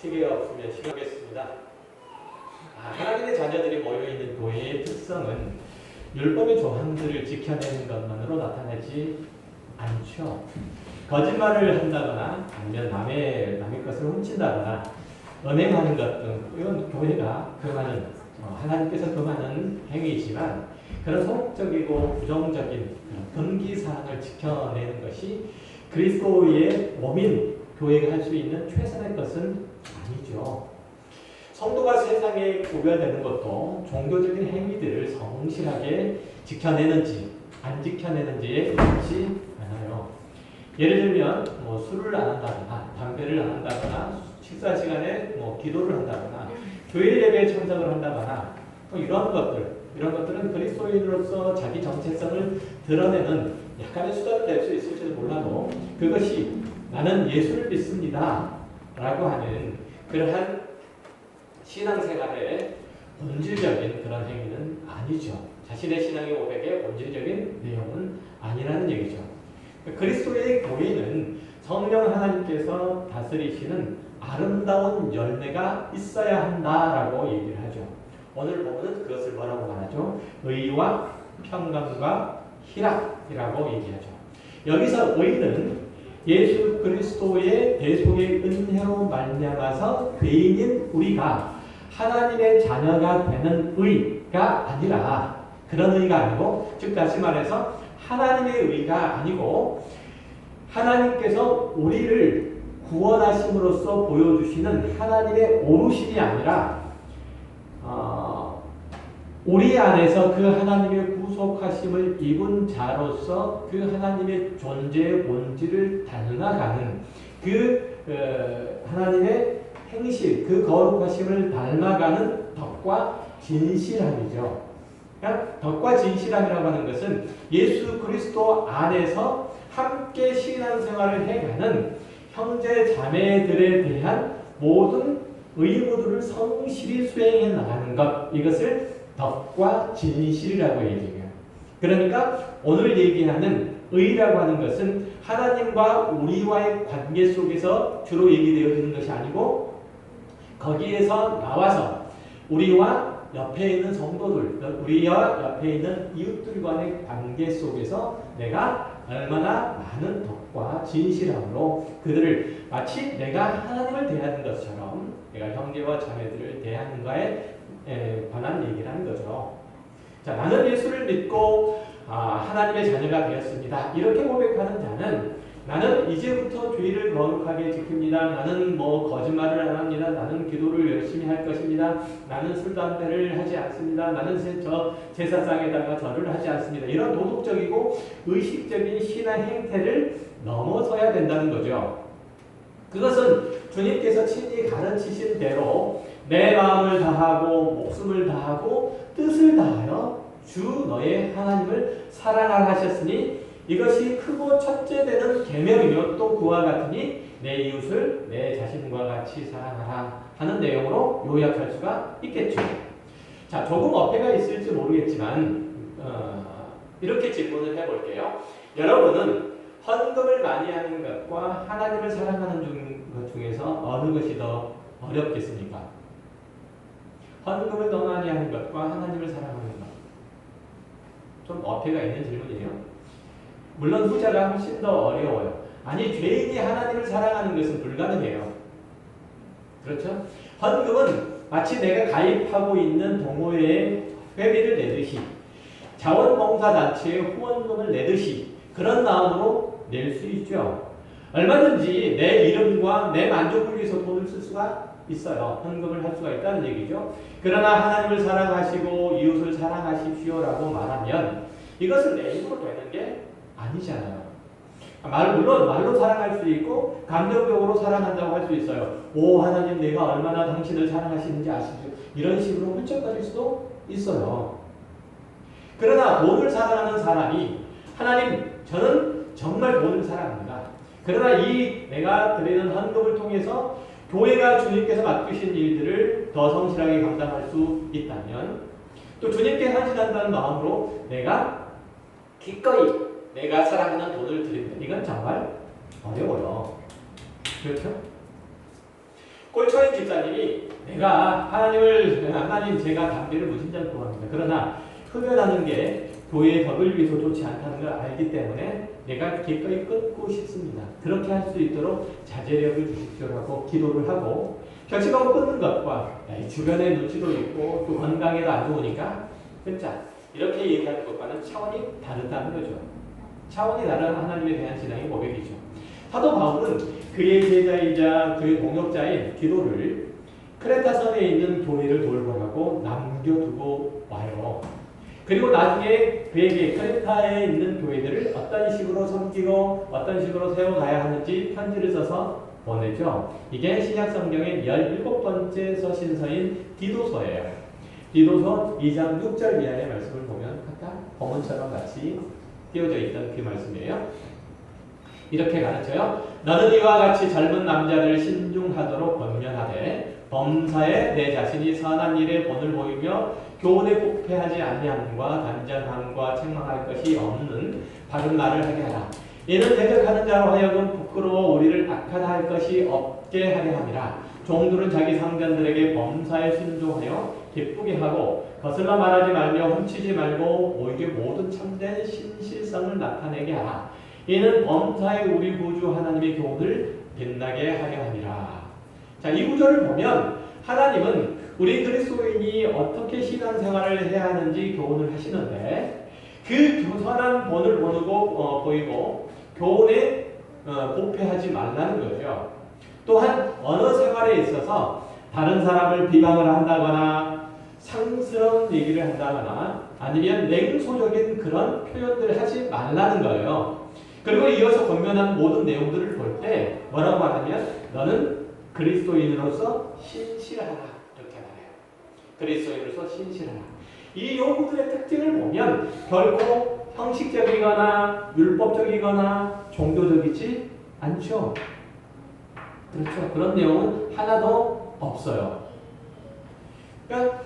시계가 없으면 시작하겠습니다. 하나님의 자녀들이 모여있는 교회의 특성은 율법의 조항들을 지켜내는 것만으로 나타나지 않죠. 거짓말을 한다거나 아니면 남의 것을 훔친다거나 은행하는 것 등 이건 교회가 금하는 하나님께서 금하는 행위이지만 그런 소극적이고 부정적인 금기사항을 지켜내는 것이 그리스도의 몸인 교회가 할 수 있는 최선의 것은 아니죠. 성도가 세상에 구별되는 것도 종교적인 행위들을 성실하게 지켜내는지 안 지켜내는지에 관심이 많아요. 예를 들면 술을 안 한다거나 담배를 안 한다거나 식사 시간에 기도를 한다거나 교회 예배에 참석을 한다거나 이런 것들은 그리스도인으로서 자기 정체성을 드러내는 약간의 수단이 될 수 있을지도 몰라도 그것이 나는 예수를 믿습니다 라고 하는 그러한 신앙생활의 본질적인 그런 행위는 아니죠. 자신의 신앙의 고백의 본질적인 내용은 아니라는 얘기죠. 그리스도의 교회는 성령 하나님께서 다스리시는 아름다운 열매가 있어야 한다라고 얘기를 하죠. 오늘 보면은 그것을 뭐라고 말하죠? 의와 평강과 희락이라고 얘기하죠. 여기서 의는 예수 그리스도의 대속의 은혜로 말미암아서 죄인인 우리가 하나님의 자녀가 되는 의가 아니라 그런 의가 아니고 즉 다시 말해서 하나님의 의가 아니고 하나님께서 우리를 구원하심으로써 보여주시는 하나님의 오르심이 아니라 우리 안에서 그 하나님의 구속하심을 입은 자로서 그 하나님의 존재의 본질을 닮아가는 그 하나님의 행실, 그 거룩하심을 닮아가는 덕과 진실함이죠. 그러니까 덕과 진실함이라고 하는 것은 예수 그리스도 안에서 함께 신앙생활을 해가는 형제 자매들에 대한 모든 의무들을 성실히 수행해 나가는 것, 이것을 덕과 진실이라고 얘기해요. 그러니까 오늘 얘기하는 의라고 하는 것은 하나님과 우리와의 관계 속에서 주로 얘기되어지는 것이 아니고 거기에서 나와서 우리와 옆에 있는 성도들, 우리와 옆에 있는 이웃들과의 관계 속에서 내가 얼마나 많은 덕과 진실함으로 그들을 마치 내가 하나님을 대하는 것처럼 내가 형제와 자매들을 대하는가에 관한 얘기를 하는 거죠. 자, 나는 예수를 믿고 하나님의 자녀가 되었습니다. 이렇게 고백하는 자는 나는 이제부터 죄를 거룩하게 지킵니다. 나는 거짓말을 안 합니다. 나는 기도를 열심히 할 것입니다. 나는 술, 담배를 하지 않습니다. 나는 제사상에다가 절을 하지 않습니다. 이런 도덕적이고 의식적인 신앙 행태를 넘어서야 된다는 거죠. 그것은 주님께서 친히 가르치신 대로 내 마음을 다하고 목숨을 다하고 뜻을 다하여 주 너의 하나님을 사랑하라 하셨으니 이것이 크고 첫째 되는 계명이며 또 그와 같으니 내 이웃을 내 자신과 같이 사랑하라 하는 내용으로 요약할 수가 있겠죠. 자, 조금 어폐가 있을지 모르겠지만 이렇게 질문을 해볼게요. 여러분은 헌금을 많이 하는 것과 하나님을 사랑하는 것 중에서 어느 것이 더 어렵겠습니까? 헌금을 더 많이 하는 것과 하나님을 사랑하는 것. 좀 어폐가 있는 질문이에요. 물론 후자가 훨씬 더 어려워요. 아니, 죄인이 하나님을 사랑하는 것은 불가능해요. 그렇죠? 헌금은 마치 내가 가입하고 있는 동호회에 회비를 내듯이 자원봉사단체에 후원금을 내듯이 그런 마음으로 낼 수 있죠. 얼마든지 내 이름과 내 만족을 위해서 돈을 쓸 수가 있어요. 헌금을 할 수가 있다는 얘기죠. 그러나 하나님을 사랑하시고 이웃을 사랑하십시오라고 말하면 이것은 내 힘으로 되는 게 아니잖아요. 물론 말로 사랑할 수 있고 감정적으로 사랑한다고 할 수 있어요. 오 하나님 내가 얼마나 당신을 사랑하시는지 아시죠? 이런 식으로 훌쩍거릴 수도 있어요. 그러나 돈을 사랑하는 사람이 하나님 저는 정말 돈을 사랑합니다. 그러나 이 내가 드리는 헌금을 통해서 교회가 주님께서 맡기신 일들을 더 성실하게 감당할 수 있다면 또 주님께 헌신한다는 마음으로 내가 기꺼이 내가 사랑하는 돈을 드립니다. 이건 정말 어려워요. 그렇죠? 꼴초인 어떤 집사님이 하나님 제가 담배를 무진장 좋아합니다. 그러나 흡연하는 게 교회의 덕을 위해서 좋지 않다는 걸 알기 때문에 내가 기꺼이 끊고 싶습니다. 그렇게 할 수 있도록 자제력을 주십시오라고 기도를 하고 결심하고 끊는 것과 주변의 눈치도 있고 또 건강에도 안 좋으니까 끊자. 이렇게 얘기하는 것과는 차원이 다르다는 거죠. 차원이 다른 하나님에 대한 신앙의 고백이죠. 사도 바울은 그의 제자이자 그의 동역자인 디도를 크레타섬에 있는 교회를 돌보라고 남겨두고 와요. 그리고 나중에 그에게 크레타에 있는 교회들을 어떤 식으로 섬기고 어떤 식으로 세워가야 하는지 편지를 써서 보내죠. 이게 신약성경의 17번째 서신서인 디도서예요. 디도서 2장 6절 이하의 말씀을 보면 아까 범원처럼 같이 띄워져 있던 그 말씀이에요. 이렇게 가르쳐요. 너는 이와 같이 젊은 남자를 신중하도록 권면하되 범사에 내 자신이 선한 일에 본을 보이며 교훈에 부패하지 아니함과 단정함과 책망할 것이 없는 바른 말을 하게 하라. 이는 대적하는 자로 하여금 부끄러워 우리를 악하다 할 것이 없게 하려 함이라. 종들은 자기 상전들에게 범사에 순종하여 기쁘게 하고 거슬러 말하지 말며 훔치지 말고 오히려 모든 참된 신실성을 나타내게 하라. 이는 범사에 우리 구주 하나님의 교훈을 빛나게 하려 함이라. 자, 이 구절을 보면 하나님은 우리 그리스도인이 어떻게 신앙생활을 해야 하는지 교훈을 하시는데 그 선한 본을 보이고 교훈에 부패하지 말라는 거죠. 또한 언어 생활에 있어서 다른 사람을 비방을 한다거나 상스러운 얘기를 한다거나 아니면 냉소적인 그런 표현들을 하지 말라는 거예요. 그리고 이어서 권면한 모든 내용들을 볼 때 뭐라고 말하면 너는 그리스도인으로서 신실하라 이렇게 말해요. 그리스도인으로서 신실하라. 이 요구들의 특징을 보면 결코 형식적이거나 율법적이거나 종교적이지 않죠. 그렇죠. 그런 내용은 하나도 없어요. 그러니까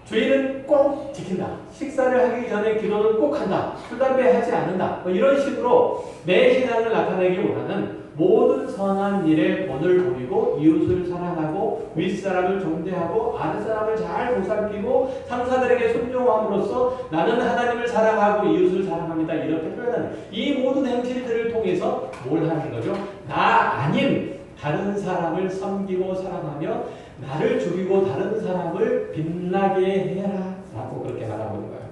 주의는 꼭 지킨다. 식사를 하기 전에 기도는 꼭 한다. 술, 담배 하지 않는다. 뭐 이런 식으로 내 신앙을 나타내기보다는 모든 선한 일에 본을 보이고 이웃을 사랑하고 윗사람을 존대하고 아랫사람을 잘 보살피고 상사들에게 순종함으로써 나는 하나님을 사랑하고 이웃을 사랑합니다. 이렇게 표현하는 이 모든 행실들을 통해서 뭘 하는 거죠? 나 아닌 다른 사람을 섬기고 사랑하며 나를 죽이고 다른 사람을 빛나게 해라 라고 그렇게 말하고 있는 거예요.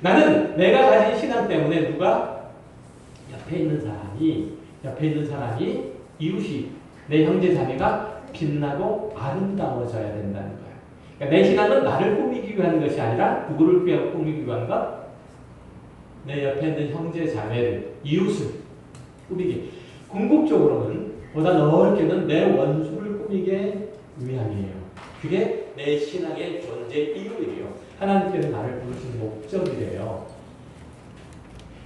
나는 내가 가진 신앙 때문에 누가 옆에 있는 사람이 이웃이 내 형제 자매가 빛나고 아름다워져야 된다는 거예요. 그러니까 내 신앙은 나를 꾸미기 위한 것이 아니라 누구를 꾸미기 위한 것? 내 옆에 있는 형제 자매를 이웃을 꾸미기. 궁극적으로는 보다 넓게는 내 원수를 꾸미게 위함이에요. 그게 내 신앙의 존재 이유예요. 하나님께서 나를 부르신 목적이래요.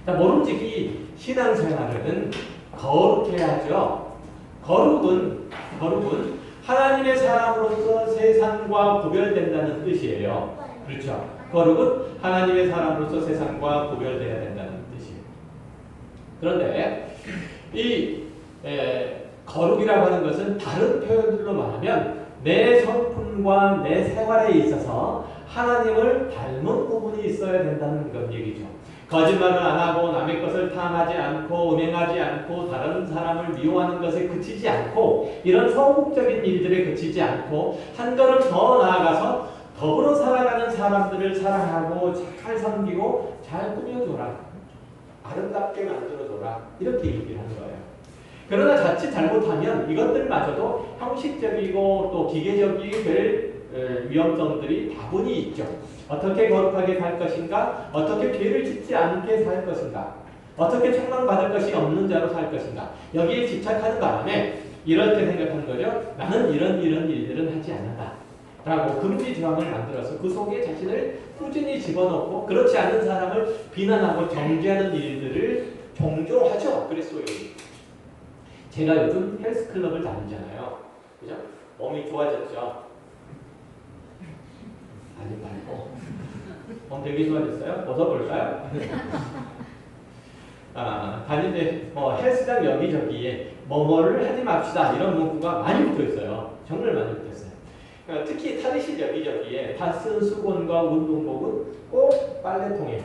모름지기 신앙생활은 거룩해야죠. 거룩은 하나님의 사람으로서 세상과 구별된다는 뜻이에요. 그렇죠. 거룩은 하나님의 사람으로서 세상과 구별되어야 된다는 뜻이에요. 그런데 이 거룩이라고 하는 것은 다른 표현들로 말하면 내 성품과 내 생활에 있어서 하나님을 닮은 부분이 있어야 된다는 것 얘기죠. 거짓말을 안 하고 남의 것을 탐하지 않고 음행하지 않고 다른 사람을 미워하는 것에 그치지 않고 이런 소극적인 일들에 그치지 않고 한 걸음 더 나아가서 더불어 살아가는 사람들을 사랑하고 잘 섬기고 잘 꾸며줘라. 아름답게 만들어줘라. 이렇게 얘기를 하는 거예요. 그러나 자칫 잘못하면 이것들마저도 형식적이고 또 기계적이 될 위험성들이 다분히 있죠. 어떻게 거룩하게 살 것인가? 어떻게 죄를 짓지 않게 살 것인가? 어떻게 책망받을 것이 없는 자로 살 것인가? 여기에 집착하는 바람에 이렇게 생각하는 거죠. 나는 이런 일들은 하지 않는다. 라고 금지 조항을 만들어서 그 속에 자신을 꾸준히 집어넣고 그렇지 않은 사람을 비난하고 정죄하는 일들을 종종 하죠. 그리스도인이. 제가 요즘 헬스클럽을 다니잖아요. 그죠? 몸이 좋아졌죠? 아니 말고. 몸 되게 좋아졌어요? 벗어볼까요? 다니는데 헬스장 여기저기에 뭐뭐를 하지 맙시다 이런 문구가 많이 붙어 있어요. 정말 많이 못했어요. 그러니까 특히 탈의실 여기저기에 다 쓴 수건과 운동복은 꼭 빨래통에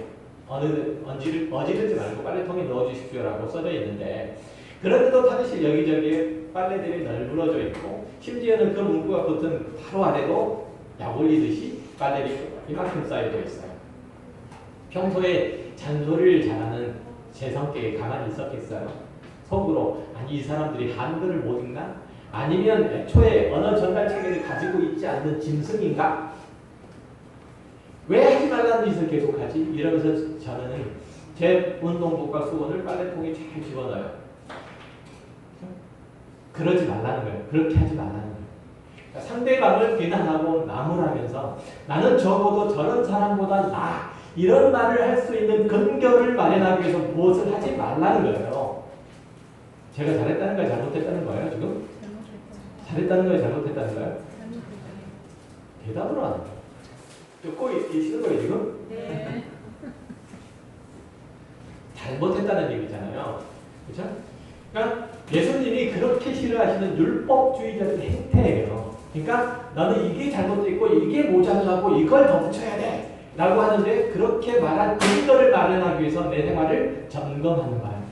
어지르지 말고 빨래통에 넣어주십시오라고 써져 있는데 그런데도 탈의실 여기저기에 빨래들이 널브러져 있고 심지어는 그 문구가 붙은 바로 아래도 약 올리듯이 빨래들이 이만큼 쌓여져 있어요. 평소에 잔소리를 잘하는 제 성격에 가만히 있었겠어요? 속으로 아니 이 사람들이 한글을 못 읽나? 아니면 애초에 언어 전달 체계를 가지고 있지 않는 짐승인가? 왜 하지 말라는 짓을 계속하지? 이러면서 저는 제 운동복과 수건을 빨래통에 잘 집어넣어요. 그러지 말라는 거예요. 그렇게 하지 말라는 거예요. 그러니까 상대방을 비난하고 나무라면서 나는 적어도 저런 사람보다 나아. 이런 말을 할 수 있는 근거를 마련하기 위해서 무엇을 하지 말라는 거예요. 제가 잘했다는 거예요? 잘못했다는 거예요? 지금? 잘했다는 거예요? 잘못했다는 거예요? 대답을 안 해요. 듣고 계시는 거예요 지금? 네. 잘못했다는 얘기잖아요. 그렇죠? 그러니까 예수님이 그렇게 싫어하시는 율법주의자의 행태예요. 그러니까 너는 이게 잘못됐고 이게 모자라고 이걸 더 붙여야 돼. 라고 하는데 그렇게 말한 근거를 마련하기 위해서 내 생활을 점검하는 거예요.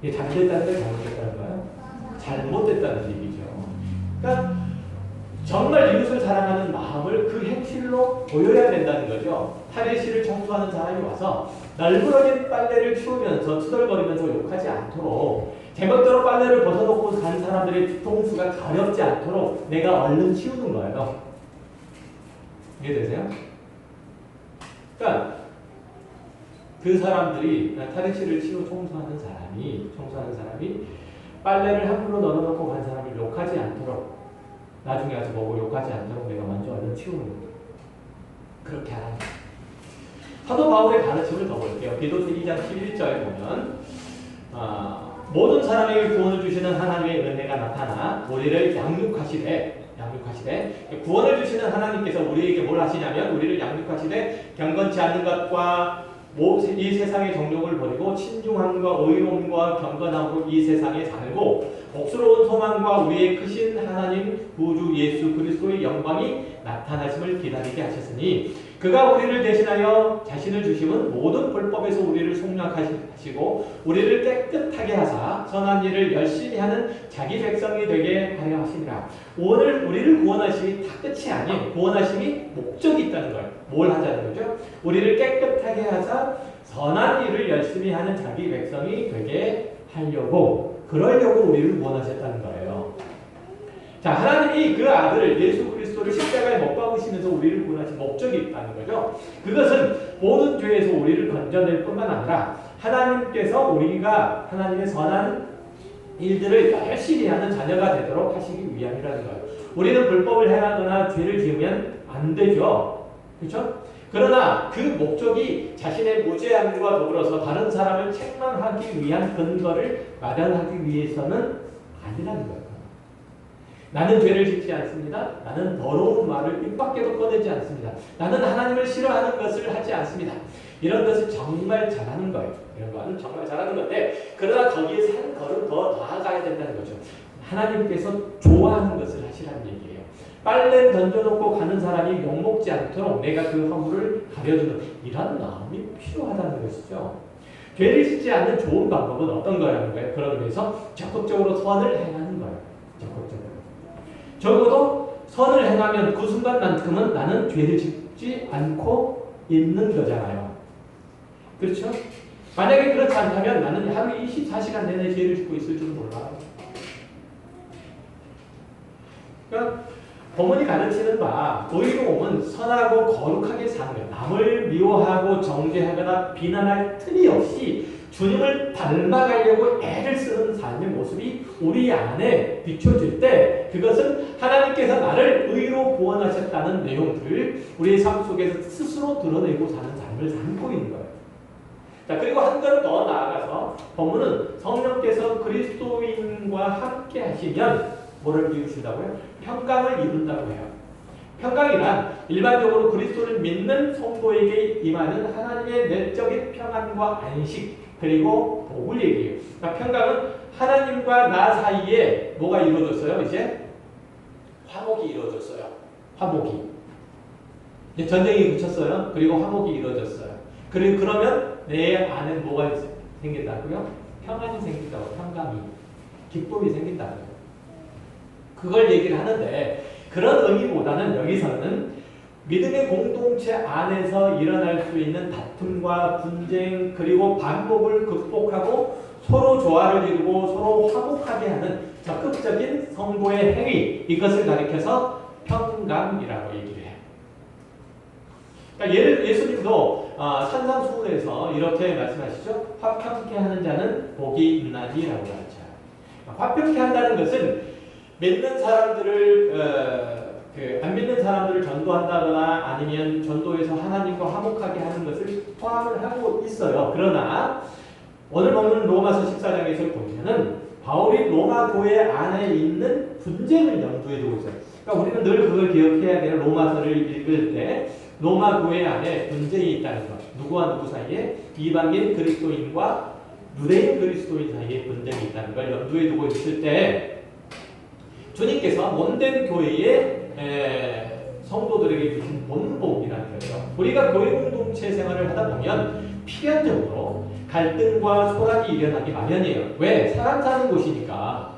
이게 잘됐다는 거예요? 잘못됐다는 거예요? 잘못됐다는 얘기죠. 그러니까 정말 이웃을 사랑하는 마음을 그 행실로 보여야 된다는 거죠. 탈의실을 청소하는 사람이 와서 널브러진 빨래를 치우면서 투덜거리면서 욕하지 않도록 제멋대로 빨래를 벗어놓고 간 사람들의 뒤통수가 가렵지 않도록 내가 얼른 치우는 거예요. 이해되세요? 그러니까 그 사람들이 탈의실을 청소하는 사람이 빨래를 함부로 널어놓고 간 사람을 욕하지 않도록 나중에 와서 보고 욕하지 않도록 내가 먼저 얼른 치우는 거예요. 그렇게 하라. 사도 바울의 가르침을 더 볼게요. 디도서 2장 11절에 보면 모든 사람에게 구원을 주시는 하나님의 은혜가 나타나 우리를 양육하시되 구원을 주시는 하나님께서 우리에게 뭘 하시냐면 우리를 양육하시되 경건치 않은 것과 이 세상의 정욕을 버리고 신중함과 의로움과 경건함으로 이 세상에 살고 복스러운 소망과 우리의 크신 하나님 구주 예수 그리스도의 영광이 나타나심을 기다리게 하셨으니 그가 우리를 대신하여 자신을 주심은 모든 불법에서 우리를 속량하시고 우리를 깨끗하게 하사 선한 일을 열심히 하는 자기 백성이 되게 하려 하시니라. 오늘 우리를 구원하심이 다 끝이 아닌 구원하심이 목적이 있다는 거예요. 뭘 하자는 거죠? 우리를 깨끗하게 하사 선한 일을 열심히 하는 자기 백성이 되게 하려고 그러려고 우리를 구원하셨다는 거예요. 자, 하나님이 그 아들 예수 그리스도를 십자가에 못 박으시면서 우리를 구원하신 목적이 있다는 거죠. 그것은 모든 죄에서 우리를 건져낼 뿐만 아니라 하나님께서 우리가 하나님의 선한 일들을 열심히 하는 자녀가 되도록 하시기 위함이라는 거예요. 우리는 불법을 행하거나 죄를 지으면 안 되죠. 그렇죠? 그러나 그 목적이 자신의 무죄함과 더불어서 다른 사람을 책망하기 위한 근거를 마련하기 위해서는 아니라는 거예요. 나는 죄를 짓지 않습니다. 나는 더러운 말을 입 밖에도 꺼내지 않습니다. 나는 하나님을 싫어하는 것을 하지 않습니다. 이런 것을 정말 잘하는 거예요. 이런 거는 정말 잘하는 건데 그러나 거기에서 한 걸음 더 나아가야 된다는 거죠. 하나님께서 좋아하는 것을 하시라는 얘기예요. 빨래 던져놓고 가는 사람이 욕먹지 않도록 내가 그 허물을 가려주는 이런 마음이 필요하다는 것이죠. 죄를 짓지 않는 좋은 방법은 어떤 거라는 거예요? 그러기 위해서 적극적으로 선을 행하는 거예요. 적극적으로. 적어도 선을 행하면 그 순간만큼은 나는 죄를 짓지 않고 있는 거잖아요. 그렇죠? 만약에 그렇지 않다면 나는 하루 24시간 내내 죄를 짓고 있을 줄 몰라요. 그러니까 본문이 가르치는 바 의로움은 선하고 거룩하게 사는 것, 남을 미워하고 정죄하거나 비난할 틈이 없이 주님을 닮아가려고 애를 쓰는 삶의 모습이 우리 안에 비춰질 때 그것은 하나님께서 나를 의로 구원하셨다는 내용들을 우리의 삶 속에서 스스로 드러내고 사는 삶을 살고 있는 거예요. 자, 그리고 한 걸음 더 나아가서 본문은 성령께서 그리스도인과 함께 하시면 뭐를 이루신다고요? 평강을 이룬다고 해요. 평강이란 일반적으로 그리스도를 믿는 성도에게 임하는 하나님의 내적인 평안과 안식 그리고 복을 얘기해요. 그러니까 평강은 하나님과 나 사이에 뭐가 이루어졌어요? 이제 화목이 이루어졌어요. 화목이. 전쟁이 그쳤어요. 그리고 화목이 이루어졌어요. 그리고 그러면 내 안에 뭐가 생긴다고요? 평안이 생긴다고. 평강이. 기쁨이 생긴다고요. 그걸 얘기를 하는데 그런 의미보다는 여기서는 믿음의 공동체 안에서 일어날 수 있는 다툼과 분쟁 그리고 반복을 극복하고 서로 조화를 이루고 서로 화목하게 하는 적극적인 성도의 행위 이것을 가리켜서 평강이라고 얘기를 해요. 그러니까 예수님도 산상수훈에서 이렇게 말씀하시죠. 화평케 하는 자는 복이 있나니라고 하죠. 화평케 한다는 것은 믿는 사람들을 안 믿는 사람들을 전도한다거나 아니면 전도에서 하나님과 화목하게 하는 것을 포함을 하고 있어요. 그러나 오늘 보는 로마서 14장에서 보면은 바울이 로마 교회 안에 있는 분쟁을 염두에 두고 있어요. 그러니까 우리는 늘 그걸 기억해야 돼요. 로마서를 읽을 때 로마 교회 안에 분쟁이 있다는 것. 누구와 누구 사이에? 이방인 그리스도인과 유대인 그리스도인 사이에 분쟁이 있다는 걸 염두에 두고 있을 때 주님께서 못된 교회에 성도들에게 주신 본복이라는 거죠. 우리가 교회 공동체 생활을 하다 보면 필연적으로 갈등과 소란이 일어나기 마련이에요. 왜? 사람 사는 곳이니까.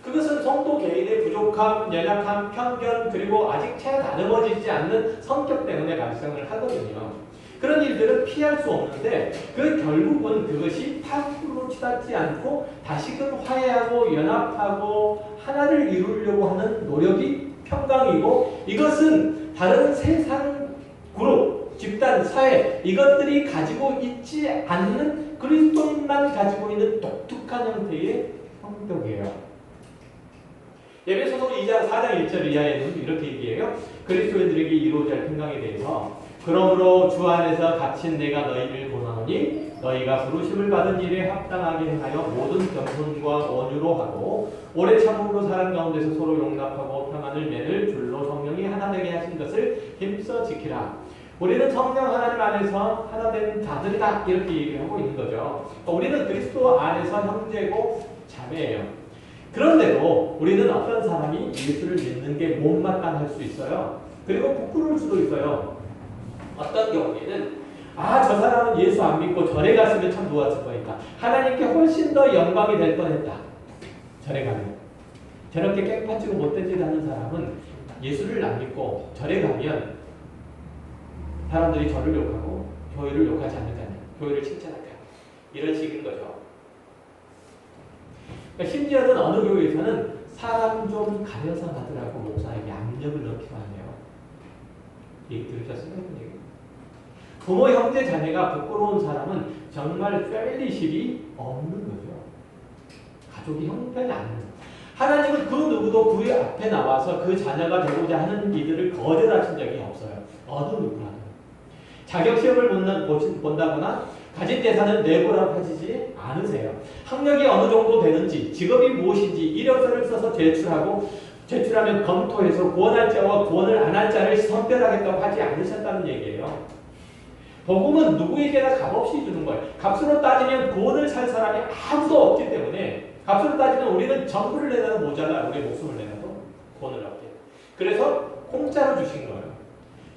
그것은 성도 개인의 부족함, 연약함, 편견 그리고 아직 채 다듬어지지 않는 성격 때문에 발생을 하거든요. 그런 일들은 피할 수 없는데 그 결국은 그것이 파국으로 치닫지 않고 다시금 화해하고 연합하고 하나를 이루려고 하는 노력이 평강이고 이것은 다른 세상 그룹, 집단, 사회 이것들이 가지고 있지 않는 그리스도인만 가지고 있는 독특한 형태의 성격이에요. 예배소서 2장 4장 1절 이하에는 이렇게 얘기해요. 그리스도인들에게 이루어질 평강에 대해서 그러므로 주 안에서 갇힌 내가 너희를 권하노니 너희가 부르심을 받은 일에 합당하게 행하여 모든 겸손과 온유로 하고 오래 참음으로 사람 가운데서 서로 용납하고 평안을 맺을 줄로 성령이 하나 되게 하신 것을 힘써 지키라. 우리는 성령 하나님 안에서 하나 된 자들이다 이렇게 얘기하고 있는 거죠. 우리는 그리스도 안에서 형제고 자매예요. 그런데도 우리는 어떤 사람이 예수를 믿는 게 못마땅할 수 있어요. 그리고 부끄러울 수도 있어요. 어떤 경우에는 저 사람은 예수 안 믿고 절에 갔으면 참 좋았을 뻔했다. 하나님께 훨씬 더 영광이 될 뻔했다. 절에 가면. 저렇게 깽판치고 못된 짓 하는 사람은 예수를 안 믿고 절에 가면 사람들이 저를 욕하고 교회를 욕하지 않는다냐. 교회를 칭찬할까. 이런 식인 거죠. 그러니까 심지어는 어느 교회에서는 사람 좀 가려서 하더라고 목사에게 압력을 넣기도 하네요. 얘기 들으셨어요? 부모, 형제, 자매가 부끄러운 사람은 정말 패밀리십이 없는 거죠. 가족이 형편이 안 돼요. 하나님은 그 누구도 그 앞에 나와서 그 자녀가 되고자 하는 이들을 거절하신 적이 없어요. 어느 누구나. 자격시험을 본다거나 가진 재산은 내고라하지 않으세요. 학력이 어느 정도 되는지, 직업이 무엇인지 이력서를 써서 제출하면 검토해서 구원할 자와 구원을 안 할 자를 선별하겠다고 하지 않으셨다는 얘기예요. 복음은 누구에게나 값없이 주는 거예요. 값으로 따지면 구원을 살 사람이 아무도 없기 때문에 값으로 따지면 우리는 전부를 내놔도 모자라. 우리의 목숨을 내놔도 구원을 얻게. 그래서 공짜로 주신 거예요.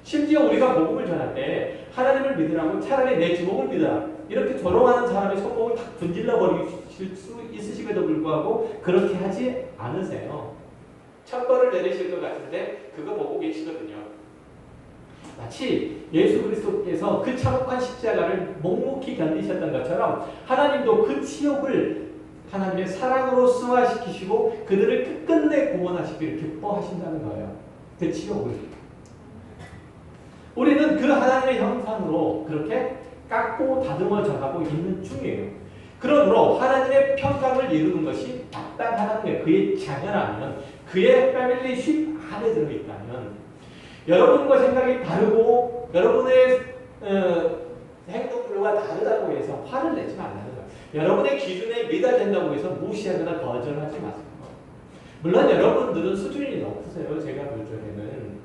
심지어 우리가 복음을 전할 때 하나님을 믿으라고 차라리 내 주먹을 믿어라. 이렇게 조롱하는 사람의 손목을 탁 분질러 버리실 수 있으심에도 불구하고 그렇게 하지 않으세요. 천벌을 내리실 것 같은데 그거 보고 계시거든요. 마치 예수 그리스도께서 그 참혹한 십자가를 묵묵히 견디셨던 것처럼 하나님도 그 치욕을 하나님의 사랑으로 승화시키시고 그들을 끝끝내 구원하시기를 기뻐하신다는 거예요. 그 치욕을. 우리는 그 하나님의 형상으로 그렇게 깎고 다듬어져 가고 있는 중이에요. 그러므로 하나님의 평강을 이루는 것이 마땅하다는 거예요. 그의 자녀라면, 그의 패밀리십 안에 들어있다면 여러분과 생각이 다르고 여러분의 행동들과 다르다고 해서 화를 내지 말라는 거예요. 여러분의 기준에 미달된다고 해서 무시하거나 거절하지 마세요. 물론 여러분들은 수준이 높으세요. 제가 볼 적에는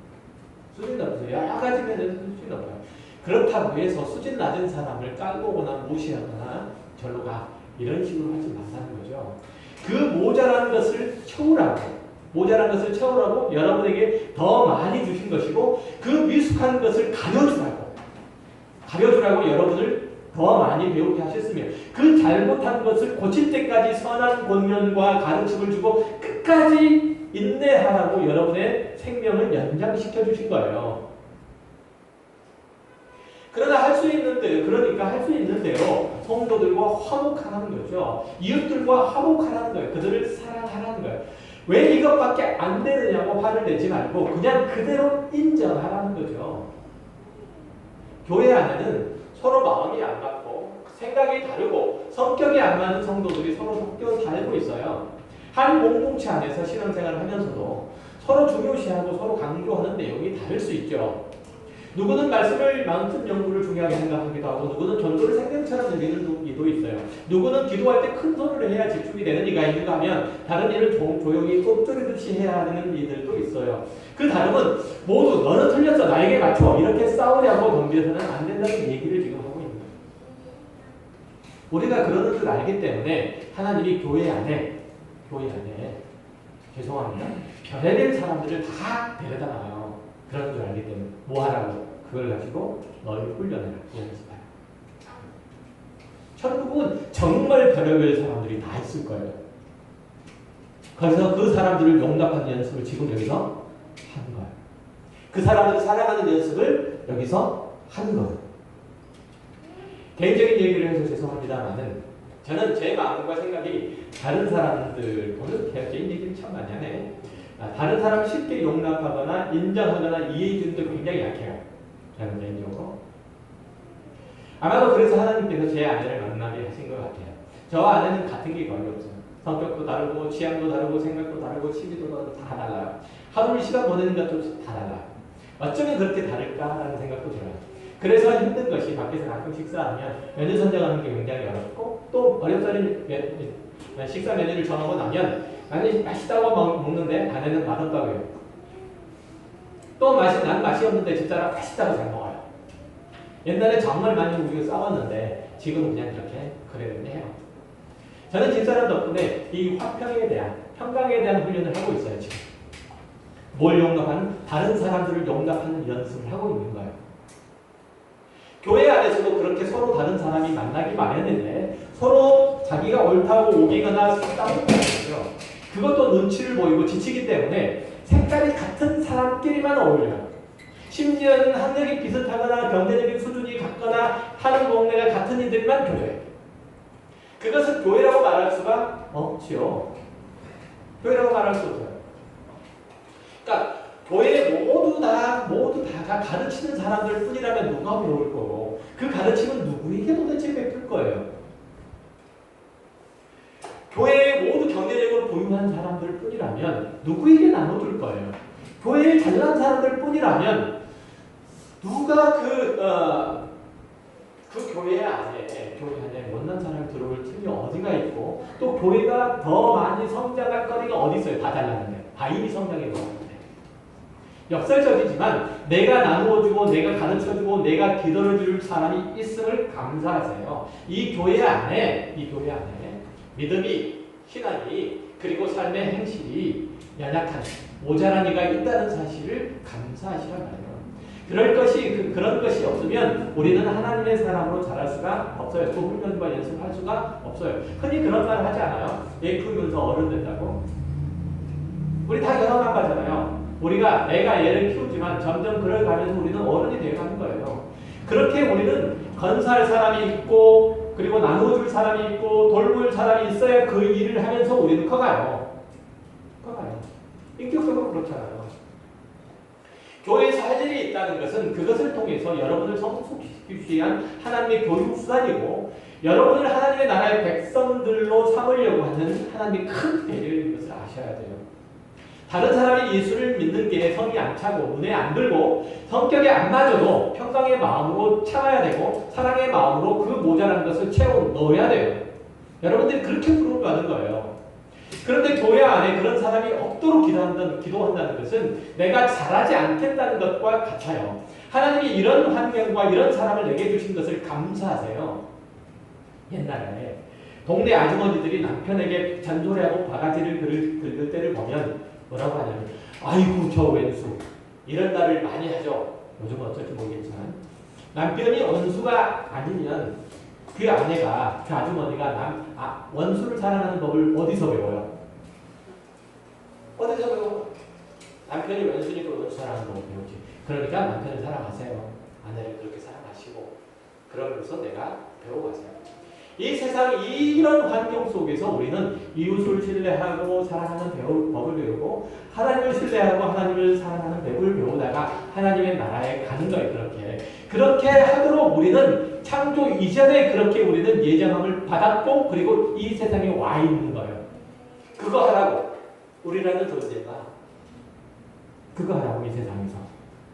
수준이 높으세요. 여러 가지 면에서 수준이 높아요. 그렇다고 해서 수준 낮은 사람을 깔보거나 무시하거나 절로 가 이런 식으로 하지 말라는 거죠. 그 모자란 것을 채우라고 모자란 것을 채우라고 여러분에게 더 많이 주신 것이고 그 미숙한 것을 가려주라고 여러분을 더 많이 배우게 하셨으며 그 잘못한 것을 고칠 때까지 선한 권면과 가르침을 주고 끝까지 인내하라고 여러분의 생명을 연장시켜 주신 거예요. 그러니까 할 수 있는 대로 성도들과 화목하라는 거죠. 이웃들과 화목하라는 거예요. 그들을 사랑하라는 거예요. 왜 이것밖에 안 되느냐고 화를 내지 말고 그냥 그대로 인정하라는 거죠. 교회 안에는 서로 마음이 안 맞고 생각이 다르고 성격이 안 맞는 성도들이 서로 성격을 다르고 있어요. 한 공동체 안에서 신앙생활을 하면서도 서로 중요시하고 서로 강조하는 내용이 다를 수 있죠. 누구는 말씀을 말씀 연구를 중요하게 생각하기도 하고 누구는 전도를 생명처럼 여기는 이도 있어요. 누구는 기도할 때 큰 소리를 해야 집중이 되는 이가 있는가 하면 다른 일을 조용히 꼽조리듯이 해야 하는 이들도 있어요. 그 다름은 모두 너는 틀렸어 나에게 맞춰 이렇게 싸우려고 덤벼서는 안 된다는 얘기를 지금 하고 있는 거예요. 우리가 그러는 줄 알기 때문에 하나님이 교회 안에 죄송합니다. 별의별 사람들을 다 데려다 놔요. 그런 줄 알기 때문에 뭐 하라고? 그걸 가지고 너를 훈련해라. 연습해라. 천국은 정말 별의별 사람들이 다 있을 거예요. 그래서 그 사람들을 용납하는 연습을 지금 여기서 하는 거예요. 그 사람들을 사랑하는 연습을 여기서 하는 거예요. 개인적인 얘기를 해서 죄송합니다만은 저는 제 마음과 생각이 다른 사람들 오늘 개인 얘기를 참 많이 하네. 다른 사람을 쉽게 용납하거나 인정하거나 이해해 주는 데 굉장히 약해요. 저는 개인적으로. 아마도 그래서 하나님께서 제 아내를 만나게 하신 것 같아요. 저 아내는 같은 게 거의 없어요. 성격도 다르고 취향도 다르고 생각도 다르고 취미도 다 달라요. 하루 시간 보내는 것도 다 달라요. 어쩌면 그렇게 다를까라는 생각도 들어요. 그래서 힘든 것이 밖에서 가끔 식사하면 메뉴 선정하는 게 굉장히 어렵고 또 어렵다는 식사 메뉴를 정하고 나면 나는 맛있다고 먹는데 아내는 맛없다고 해요. 또 난 맛이 없는데 집사람 맛있다고 잘 먹어요. 옛날에 정말 많이 우리가 싸웠는데 지금은 그냥 이렇게 그러려니 해요. 저는 집사람 덕분에 이 화평에 대한 평강에 대한 훈련을 하고 있어요. 지금 뭘 용납하는? 다른 사람들을 용납하는 연습을 하고 있는 거예요. 교회 안에서도 그렇게 서로 다른 사람이 만나기 마련인데 서로 자기가 옳다고 오기거나 싸우는 거죠. 그것도 눈치를 보이고 지치기 때문에 색깔이 같은 사람끼리만 어울려요. 심지어는 학력이 비슷하거나 경제적인 수준이 같거나 하는 동네가 같은 이들만 교회해요. 그것은 교회라고 말할 수가 없지요. 교회라고 말할 수 없어요. 그러니까 교회에 모두 다 가르치는 사람들 뿐이라면 누가 배울 거고 그 가르침은 누구에게 도대체 베풀 거예요. 교회에 모두 경제적으로 부유한 사람들 뿐이라면 누구에게 나눠줄 거예요. 교회에 잘난 사람들 뿐이라면 누가 그 교회 안에 못난 사람이 들어올 틈이 어디가 있고 또 교회가 더 많이 성장할 거리가 어디 있어요. 다 잘났는데. 다 이미 성장해 놓았는데. 역설적이지만 내가 나누어주고 내가 가르쳐주고 내가 기도해줄 사람이 있음을 감사하세요. 이 교회 안에 믿음이, 신앙이 그리고 삶의 행실이 연약한 모자란 이가 있다는 사실을 감사하시란 말이에요. 그런 것이 없으면 우리는 하나님의 사람으로 자랄 수가 없어요. 그 훈련과 연습할 수가 없어요. 흔히 그런 말을 하지 않아요? 애 키우면서 어른 된다고. 우리 다 경험한 거잖아요. 내가 얘를 키우지만 점점 그래가면서 우리는 어른이 되어가는 거예요. 그렇게 우리는 건사할 사람이 있고 그리고 나눠줄 사람이 있고 돌볼 사람이 있어야 그 일을 하면서 우리는 커가요. 인격적으로 그렇잖아요. 교회에서 할 일이 있다는 것은 그것을 통해서 여러분을 성숙시키기 위한 하나님의 교육수단이고 여러분을 하나님의 나라의 백성들로 삼으려고 하는 하나님의 큰 배려인 것을 아셔야 돼요. 다른 사람이 예수를 믿는 게 성이 안 차고 눈에 안 들고 성격에 안 맞아도 평강의 마음으로 참아야 되고 사랑의 마음으로 그 모자란 것을 채워 넣어야 돼요. 여러분들이 그렇게 부름을 받은 거예요. 그런데 교회 안에 그런 사람이 없도록 기도한다는 것은 내가 잘하지 않겠다는 것과 같아요. 하나님이 이런 환경과 이런 사람을 내게 주신 것을 감사하세요. 옛날에 동네 아주머니들이 남편에게 잔소리하고 바가지를 긁을 때를 보면 뭐라고 하냐면 아이고 저 왼수 이런 말을 많이 하죠. 요즘 어떨지 모르겠지만 남편이 원수가 아니면 그 아내가 그 아주머니가 원수를 사랑하는 법을 어디서 배워요? 어디서 배워? 남편이 원수니까 원수 사랑하는 법을 배우지. 그러니까 남편을 사랑하세요. 아내를 그렇게 사랑하시고 그러면서 내가 배워가세요. 이 세상 이런 환경 속에서 우리는 이웃을 신뢰하고 사랑하는 법을 배우고 하나님을 신뢰하고 하나님을 사랑하는 법을 배우다가 하나님의 나라에 가는 거예요. 그렇게 하도록 우리는 창조 이전에 그렇게 우리는 예정함을 받았고 그리고 이 세상에 와 있는 거예요. 그거 하라고 우리라는 존재가 그거 하라고 이 세상에서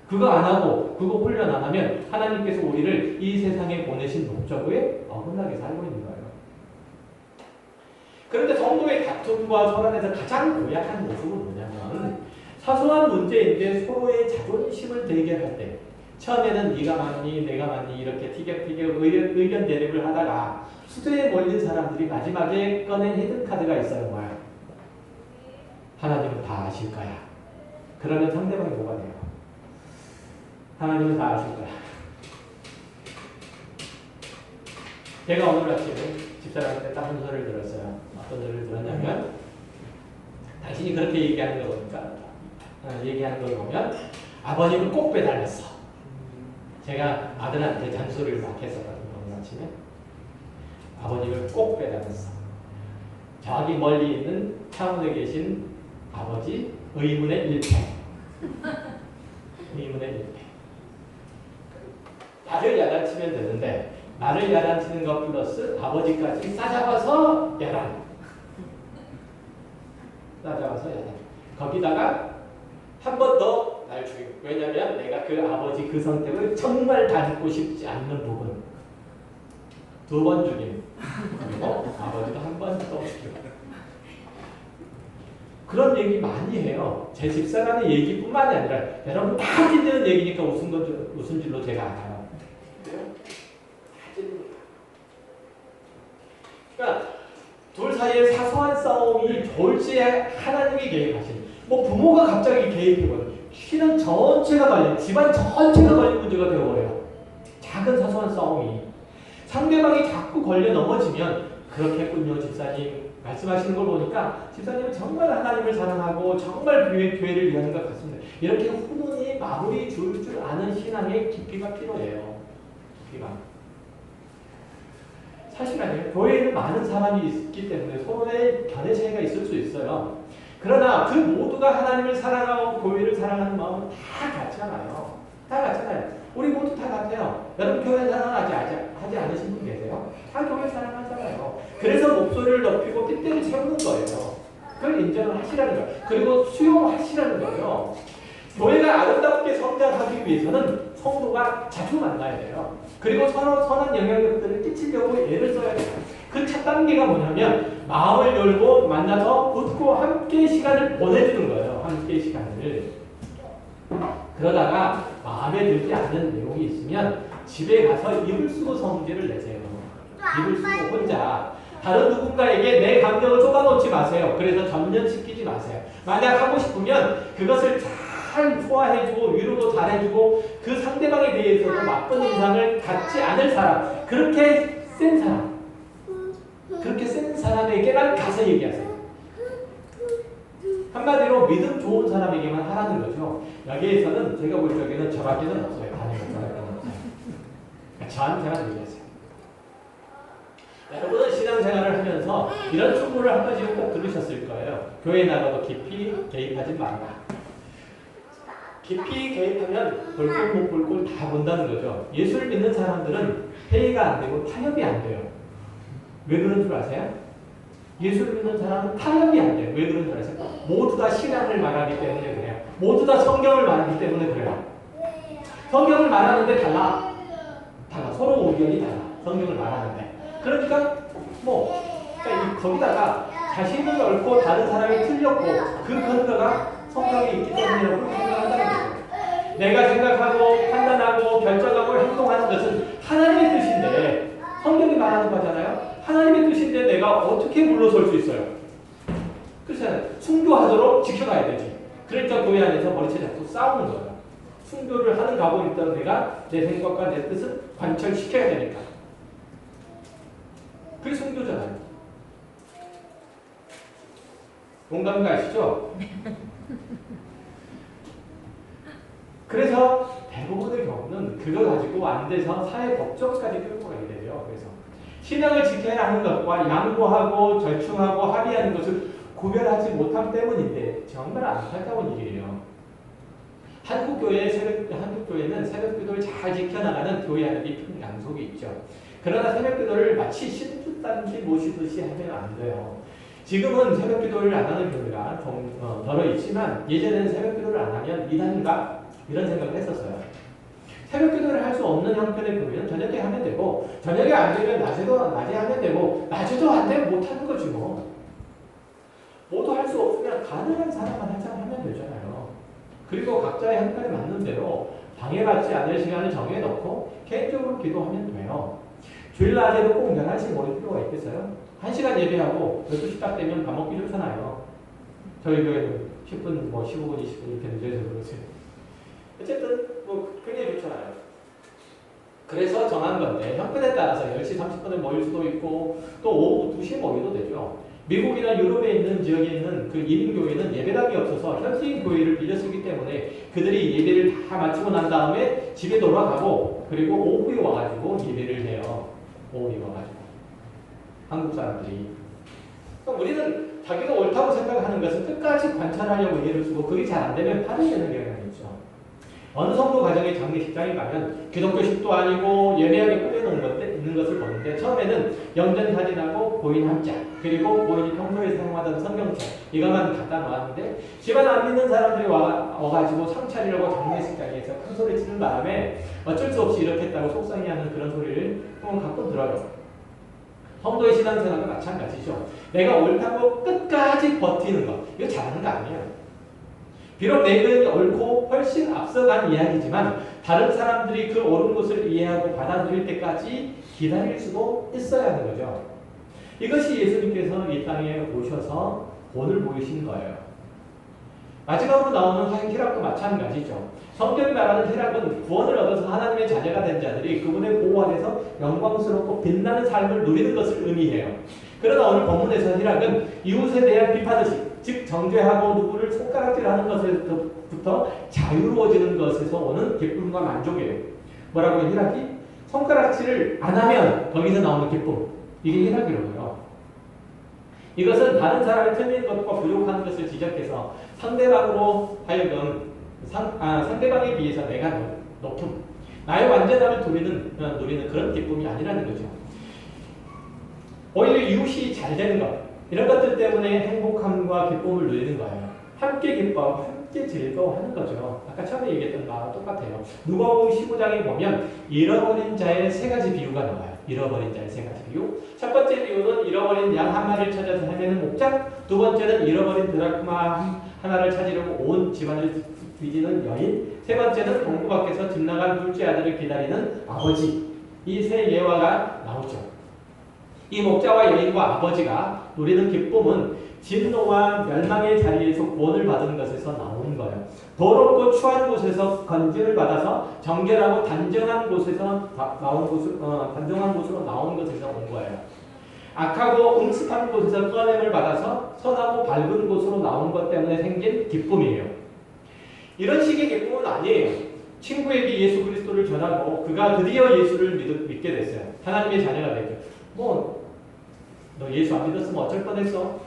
그거 안 하고 그거 훈련 안 하면 하나님께서 우리를 이 세상에 보내신 목적에 어긋나게 살고 있는 거예요. 그런데 성도의 다툼과 소란에서 가장 고약한 모습은 뭐냐면 사소한 문제인데 서로의 자존심을 대결할 때 처음에는 네가 맞니 내가 맞니 이렇게 티격태격 의견 대립을 하다가 수도에 몰린 사람들이 마지막에 꺼낸 히든카드가 있어요. 뭐야? 하나님은 다 아실 거야. 그러면 상대방이 뭐가 돼요? 하나님은 다 아실 거야. 제가 오늘 아침에 집사람한테 딱 소리를 들었어요. 어떤 소리를 들었냐면 당신이 그렇게 얘기하는 걸 보니까 얘기하는 걸 보면 아버님을 꼭 빼달랬어. 제가 아들한테 잔소리를 막 했었거든요. 오늘 아침에 아버님을 꼭 빼달랬어. 저기 멀리 있는 창원에 계신 아버지 의문의 일패. 의문의 일패. 나를 야단치면 되는데 나를 야단치는 것 플러스 아버지까지 싸잡아서 야단. 싸잡아서 야단. 거기다가 한 번 더 날 죽이고. 왜냐면 내가 그 아버지 그 선택을 정말 닮고 싶지 않는 부분. 2번 죽임. 그리고 아버지도 한 번 더 죽이고. 그런 얘기 많이 해요. 제 집사람의 얘기뿐만이 아니라 여러분 다 찢는 얘기니까 웃은 줄로 제가 알아요. 그러니까 둘 사이에 사소한 싸움이 졸지에 하나님이 개입하시는. 뭐 부모가 갑자기 개입해버려요. 신은 전체가 걸린, 집안 전체가 걸린 문제가 되어버려요. 작은 사소한 싸움이. 상대방이 자꾸 걸려 넘어지면 그렇겠군요, 집사님. 말씀하시는 걸 보니까 집사님은 정말 하나님을 사랑하고 정말 교회를 위하는 것 같습니다. 이렇게 훈훈히 마무리 줄 아는 신앙의 깊이가 필요해요. 깊이가. 사실 아니에요. 교회에는 많은 사람이 있기 때문에 서로의 견해 차이가 있을 수 있어요. 그러나 그 모두가 하나님을 사랑하고 교회를 사랑하는 마음은 다 같잖아요. 다 같잖아요. 우리 모두 다 같아요. 여러분 교회 사랑하지 않으신 분 계세요? 다 교회 사랑하잖아요. 그래서 목소리를 높이고 핏대를 채우는 거예요. 그걸 인정을 하시라는 거예요. 그리고 수용하시라는 거예요. 교회가 아름답게 성장하기 위해서는 성도가 자주 만나야 돼요. 그리고 서로 선한 영향력들을 끼치려고 애를 써야 돼요. 그 첫 단계가 뭐냐면 마음을 열고 만나서 웃고 함께 시간을 보내주는 거예요. 함께 시간을. 그러다가 마음에 들지 않는 내용이 있으면 집에 가서 입을 쓰고 성질을 내세요. 입을 쓰고 혼자. 다른 누군가에게 내 감정을 쏟아놓지 마세요. 그래서 전면시키지 마세요. 만약 하고 싶으면 그것을 잘 소화해주고 위로도 잘해주고 그 상대방에 대해서도 나쁜 인상을 갖지 않을 사람, 그렇게 센 사람, 그렇게 센 사람에게만 가서 얘기하세요. 한마디로 믿음 좋은 사람에게만 하라는 거죠. 여기에서는 제가 볼 적에는 저밖에는 없어요. 다른 사람은 없어요. 저한테만 얘기하세요. 여러분은 신앙생활을 하면서 이런 충고를 한 가지는 꼭 들으셨을 거예요. 교회 나가도 깊이 개입하지 말라. 깊이 개입하면 볼꼴 못 볼 꼴 다 본다는 거죠. 예수를 믿는 사람들은 회의가 안 되고 타협이 안 돼요. 왜 그런 줄 아세요? 예수를 믿는 사람은 타협이 안 돼요. 왜 그런 줄 아세요? 모두 다 신앙을 말하기 때문에 그래요. 모두 다 성경을 말하기 때문에 그래요. 성경을 말하는데 달라. 서로 의견이 달라. 성경을 말하는데. 그러니까 그러니까 거기다가 자신을 옳고 다른 사람이 틀렸고 그 근거가 성경에 있기 때문이라고 생각한다는 거예요. 내가 생각하고 판단하고 결정하고 행동하는 것은 하나님의 뜻인데 성경이 말하는 거잖아요. 하나님의 뜻인데 내가 어떻게 물러설 수 있어요? 그래서 순교하도록 지켜가야 되지. 그러니까 교회 안에서 머리채 잡고 싸우는 거야. 순교를 하는 각오 있던 내가 내 생각과 내 뜻을 관철시켜야 되니까. 그게 순교잖아요. 공감 가시죠? 그래서 대부분의 경우는 그걸 가지고 안 돼서 사회 법정까지 끌고 가게 돼요. 그래서 신앙을 지켜야 하는 것과 양보하고 절충하고 합의하는 것을 구별하지 못함 때문인데 정말 안타까운 일이에요. 한국교회는 새벽기도를 잘 지켜나가는 교회 안에 깊은 양속이 있죠. 그러나 새벽기도를 마치 신주단지 모시듯이 하면 안 돼요. 지금은 새벽기도를 안 하는 교회가 덜어 있지만 예전에는 새벽기도를 안 하면 이단인가 이런 생각을 했었어요. 새벽기도를 할 수 없는 형편의 교회는 저녁에 하면 되고 저녁에 안 되면 낮에 하면 되고 낮에도 안 되면 못 하는 거지 뭐. 모두 할 수 없으면 가능한 사람만 하면 되잖아요. 그리고 각자의 형편에 맞는 대로 방해받지 않을 시간을 정해놓고 개인적으로 기도하면 돼요. 주일 낮에도 꼭 11시 모일 필요가 있겠어요? 1시간 예배하고 12시 딱 되면 밥 먹기 좋잖아요. 저희 교회는 10분, 15분, 20분 이렇게 늦어서 그러세요. 어쨌든 굉장히 좋잖아요. 그래서 정한 건데 형편에 따라서 10시 30분에 모일 수도 있고 또 오후 2시에 모여도 되죠. 미국이나 유럽에 있는 지역에 있는 그 이민교회는 예배당이 없어서 현지인 교회를 빌려 쓰기 때문에 그들이 예배를 다 마치고 난 다음에 집에 돌아가고 그리고 오후에 와가지고 예배를 해요. 오후에 와가지고. 한국 사람들이. 우리는 자기가 옳다고 생각하는 것을 끝까지 관찰하려고 예를 쓰고 그게 잘 안 되면 파는 되는 경향이 있죠. 어느 성도 가정의 장례식장에 가면 기독교식도 아니고 예배하게 꾸며놓은 있는 것을 보는데 처음에는 영전 사진하고 고인 한자 그리고 고인이 평소에 사용하던 성경책 이것만 갖다 놓았는데 집안 안 믿는 사람들이 와가지고 상 차리려고 장례식장에서 큰 소리 치는 바람에 어쩔 수 없이 이렇게 했다고 속상해하는 그런 소리를 가끔 들어요. 성도의 신앙생활과 마찬가지죠. 내가 옳다고 끝까지 버티는 것 이거 잘하는 거 아니에요. 비록 내 의견이 옳고 훨씬 앞서간 이야기지만 다른 사람들이 그 옳은 것을 이해하고 받아들일 때까지 기다릴 수도 있어야 하는 거죠. 이것이 예수님께서 이 땅에 오셔서 본을 보이신 거예요. 마지막으로 나오는 희락도 마찬가지죠. 성경이 말하는 희락은 구원을 얻어서 하나님의 자녀가 된 자들이 그분의 보호 안에서 영광스럽고 빛나는 삶을 누리는 것을 의미해요. 그러나 오늘 본문에서 희락은 이웃에 대한 비판의식, 즉 정죄하고 누구를 손가락질하는 것에서부터 자유로워지는 것에서 오는 기쁨과 만족이에요. 뭐라고요? 희락이? 손가락질을 안 하면 거기서 나오는 기쁨. 이게 희락이라고요. 이것은 다른 사람이 틀린 것과 부족한 것을 지적해서 상대방으로 하여금 상대방에 비해서 내가 높음, 나의 완전함을 누리는 그런 기쁨이 아니라는 거죠. 오히려 이웃이 잘 되는 것, 이런 것들 때문에 행복함과 기쁨을 누리는 거예요. 함께 기뻐하고 함께 즐거워하는 거죠. 아까 처음에 얘기했던 거랑 똑같아요. 누가복음 15장에 보면 잃어버린 자의 세 가지 비유가 나와요. 잃어버린 자의 세 가지 비유. 첫 번째 비유는 잃어버린 양 한 마리를 찾아서 헤매는 목자. 두 번째는 잃어버린 드라크마 하나를 찾으려고 온 집안을 뒤지는 여인. 세 번째는 동부 밖에서 집 나간 둘째 아들을 기다리는 아버지. 이 세 예화가 나오죠. 이 목자와 여인과 아버지가 누리는 기쁨은 진노와 멸망의 자리에서 구원을 받은 것에서 나오는 거예요. 더럽고 추한 곳에서 건진을 받아서 정결하고 단정한 곳으로 나온 것에서 온 거예요. 악하고 음습한 곳에서 꺼냄을 받아서 선하고 밝은 곳으로 나온 것 때문에 생긴 기쁨이에요. 이런 식의 기쁨은 아니에요. 친구에게 예수 그리스도를 전하고 그가 드디어 예수를 믿게 됐어요. 하나님의 자녀가 되죠. 너 예수 안 믿었으면 어쩔 뻔했어?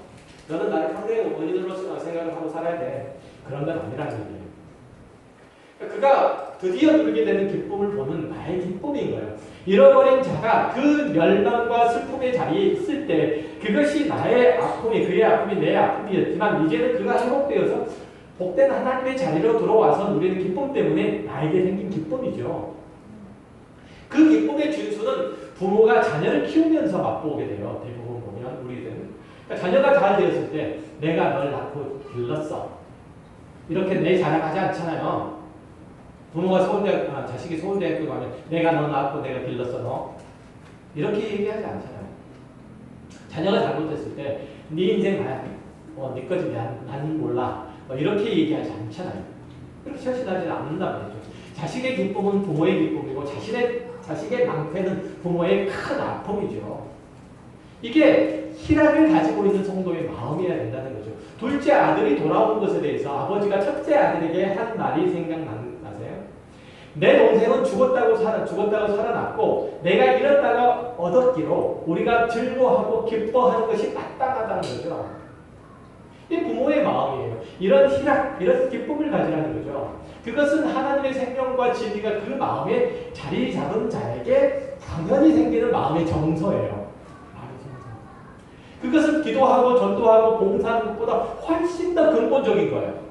너는 나를 평생의 원인으로서 생각을 하고 살아야 돼. 그런 건 아니라는 얘기예요. 그가 드디어 누리게 되는 기쁨을 보는 나의 기쁨인 거예요. 잃어버린 자가 그 멸망과 슬픔의 자리에 있을 때 그것이 나의 아픔이 그의 아픔이 내 아픔이었지만 이제는 그가 회복되어서 복된 하나님의 자리로 들어와서 누리는 기쁨 때문에 나에게 생긴 기쁨이죠. 그 기쁨의 준수는 부모가 자녀를 키우면서 맛보게 돼요. 대부분 보면 우리들은. 그러니까 자녀가 잘 되었을 때 내가 널 낳고 길렀어. 이렇게 내 자랑하지 않잖아요. 부모가 자식이 서울대학교 가면 내가 너 낳고 내가 길렀어 너. 이렇게 얘기하지 않잖아요. 자녀가 잘못했을 때 네 인생 네 거지 난 몰라. 이렇게 얘기하지 않잖아요. 그렇게 처신하지 않는단 말이죠. 자식의 기쁨은 부모의 기쁨이고 자식의 낭패는 부모의 큰 아픔이죠. 이게 희락을 가지고 있는 성도의 마음이어야 된다는 거죠. 둘째 아들이 돌아온 것에 대해서 아버지가 첫째 아들에게 한 말이 생각나세요? 내 동생은 죽었다고 살아났고 내가 잃었다가 얻었기로 우리가 즐거워하고 기뻐하는 것이 마땅하다는 거죠. 이 부모의 마음이에요. 이런 희락, 이런 기쁨을 가지라는 거죠. 그것은 하나님의 생명과 진리가 그 마음에 자리 잡은 자에게 당연히 생기는 마음의 정서예요. 그것은 기도하고 전도하고 봉사하는 것보다 훨씬 더 근본적인 거예요.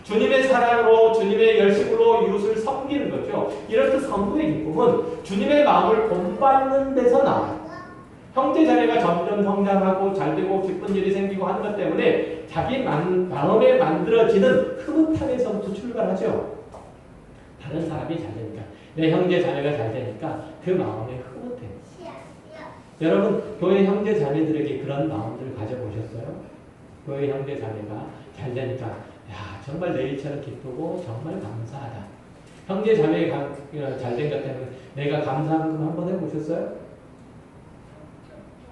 주님의 사랑으로 주님의 열심으로 이웃을 섬기는 거죠. 이렇듯 성도의 기쁨은 주님의 마음을 본받는 데서 나와요. 형제 자매가 점점 성장하고 잘되고 기쁜 일이 생기고 하는 것 때문에 자기 마음에 만들어지는 흐뭇함에서부터 출발하죠. 다른 사람이 잘 되니까, 내 형제 자매가 잘 되니까 그 마음에 흐뭇해. 여러분 교회 형제 자매들에게 그런 마음들을 가져보셨어요? 교회 형제 자매가 잘 되니까 야 정말 내일처럼 기쁘고 정말 감사하다. 형제 자매가 잘 된 것 때문에 내가 감사하는 거 한번 해보셨어요?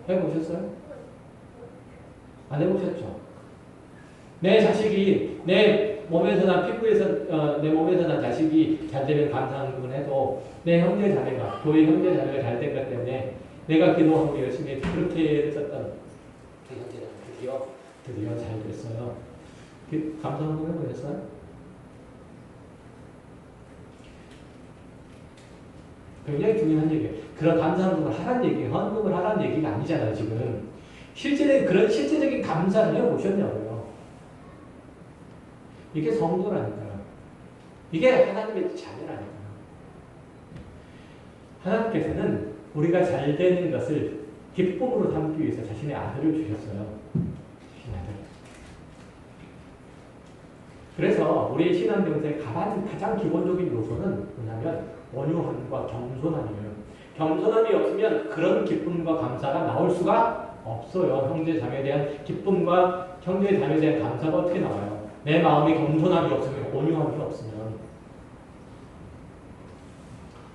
해보셨어요? 안 해보셨죠? 내 자식이 내 몸에서 난 피부에서 내 몸에서 난 자식이 잘 되면 감사하는 건 해도 내 형제 자매가 교회 형제 자매가 잘 된 것 때문에 내가 기도하고 열심히 그렇게 했었던 그 형제가 드디어 잘 됐어요. 감사한 거 해보셨어요? 굉장히 중요한 얘기예요. 그런 감사한금을 하라는 얘기예요. 헌금을 하라는 얘기가 아니잖아요, 지금. 그런 실제적인 감사를 해보셨냐고요. 이게 성도라니까요. 이게 하나님의 자녀라니까요. 하나님께서는 우리가 잘 되는 것을 기쁨으로 삼기 위해서 자신의 아들을 주셨어요. 그래서 우리의 신앙 경생의 가장 기본적인 요소는 뭐냐면 온유함과 겸손함이에요. 겸손함이 없으면 그런 기쁨과 감사가 나올 수가 없어요. 형제 자매에 대한 기쁨과 형제 자매에 대한 감사가 어떻게 나와요? 내 마음에 겸손함이 없으면, 온유함이 없으면.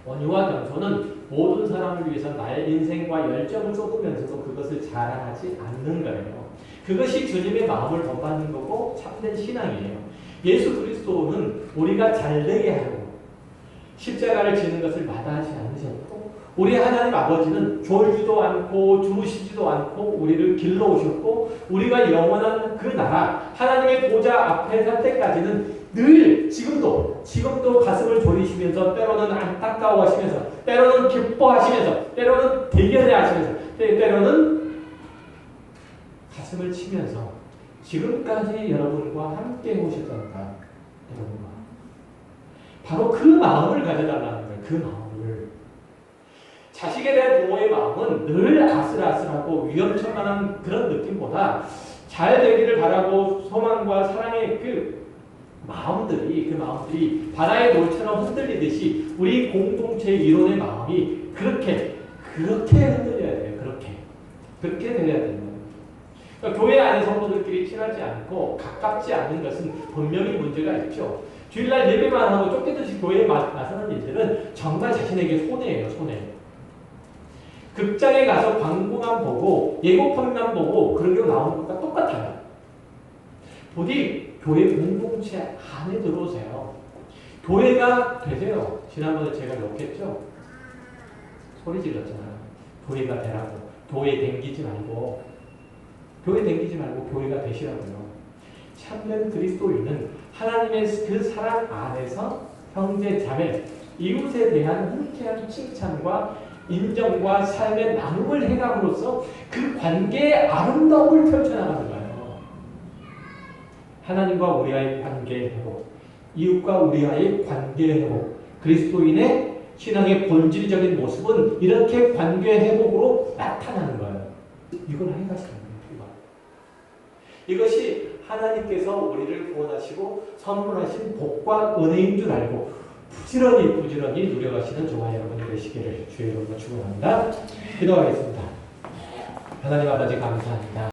온유와 겸손은 모든 사람을 위해서 나의 인생과 열정을 쏟으면서도 그것을 자랑하지 않는 거예요. 그것이 주님의 마음을 본받는 거고 참된 신앙이에요. 예수 그리스도는 우리가 잘되게 하고 십자가를 지는 것을 마다하지 않으셨고 우리 하나님 아버지는 졸지도 않고 주무시지도 않고 우리를 길러오셨고 우리가 영원한 그 나라 하나님의 보좌 앞에 설 때까지는 늘 지금도 가슴을 졸이시면서 때로는 안타까워하시면서 때로는 기뻐하시면서 때로는 대견해 하시면서 때로는 가슴을 치면서 지금까지 여러분과 함께 오셨던가 여러분과 바로 그 마음을 가져달라는 거예요. 그 마음을. 자식에 대한 부모의 마음은 늘 아슬아슬하고 위험천만한 그런 느낌보다 잘 되기를 바라고 소망과 사랑의 그 마음들이 바다의 놀처럼 흔들리듯이 우리 공동체 이론의 마음이 그렇게 흔들려야 돼요. 그렇게 되어야 됩니다. 그러니까 교회 안에 성도들끼리 친하지 않고 가깝지 않은 것은 분명히 문제가 있죠. 주일날 예배만 하고 쫓기듯이 교회에 나서는 일들은 정말 자신에게 손해예요. 극장에 가서 광고만 보고 예고편만 보고 그런 게 나오는 것과 똑같아요. 부디 교회 공동체 안에 들어오세요. 교회가 되세요. 지난번에 제가 욕했죠? 소리 질렀잖아요. 교회가 되라고. 교회 댕기지 말고 교회가 되시라고요. 참된 그리스도인은 하나님의 그 사랑 안에서 형제 자매, 이웃에 대한 흔쾌한 칭찬과 인정과 삶의 나눔을 해감으로써 그 관계의 아름다움을 펼쳐나가는 거예요. 하나님과 우리와의 관계의 회복, 이웃과 우리와의 관계의 회복, 그리스도인의 신앙의 본질적인 모습은 이렇게 관계 회복으로 나타나는 거예요. 이걸 해가시는 거예요. 이것이 하나님께서 우리를 구원하시고 선물하신 복과 은혜인 줄 알고 부지런히 누려가시는 저와 여러분이 되시기를 주의 이름으로 축원합니다. 기도하겠습니다. 하나님 아버지 감사합니다.